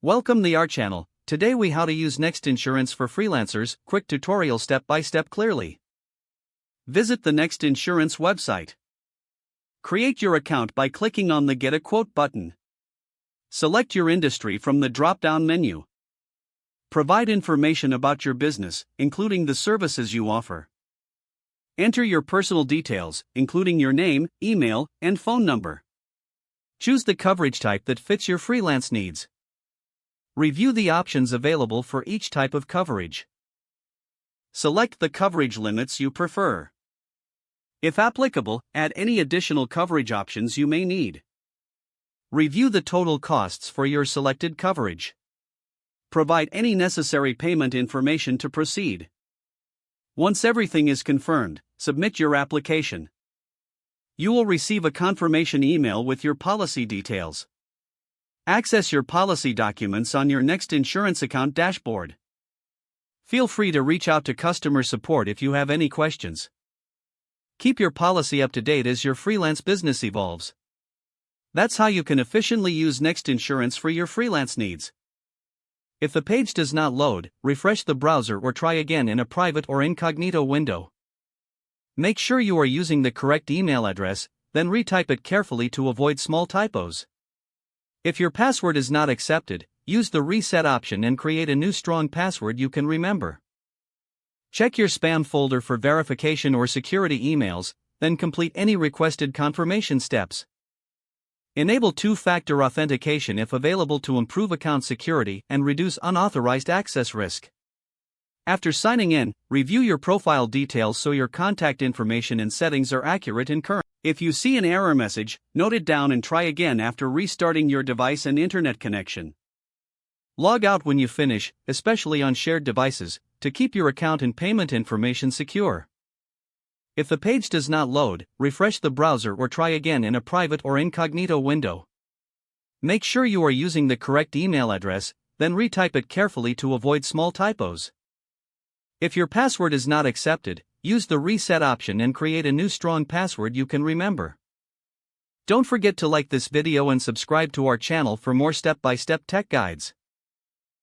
Welcome to our channel. Today we how to use Next Insurance for freelancers, quick tutorial step by step clearly. Visit the Next Insurance website. Create your account by clicking on the Get a Quote button. Select your industry from the drop-down menu. Provide information about your business, including the services you offer. Enter your personal details, including your name, email, and phone number. Choose the coverage type that fits your freelance needs. Review the options available for each type of coverage. Select the coverage limits you prefer. If applicable, add any additional coverage options you may need. Review the total costs for your selected coverage. Provide any necessary payment information to proceed. Once everything is confirmed, submit your application. You will receive a confirmation email with your policy details. Access your policy documents on your Next Insurance account dashboard. Feel free to reach out to customer support if you have any questions. Keep your policy up to date as your freelance business evolves. That's how you can efficiently use Next Insurance for your freelance needs. If the page does not load, refresh the browser or try again in a private or incognito window. Make sure you are using the correct email address, then retype it carefully to avoid small typos. If your password is not accepted, use the reset option and create a new strong password you can remember. Check your spam folder for verification or security emails, then complete any requested confirmation steps. Enable two-factor authentication if available to improve account security and reduce unauthorized access risk. After signing in, review your profile details so your contact information and settings are accurate and current. If you see an error message, note it down and try again after restarting your device and internet connection. Log out when you finish, especially on shared devices, to keep your account and payment information secure. If the page does not load, refresh the browser or try again in a private or incognito window. Make sure you are using the correct email address, then retype it carefully to avoid small typos. If your password is not accepted, use the reset option and create a new strong password you can remember. Don't forget to like this video and subscribe to our channel for more step-by-step tech guides.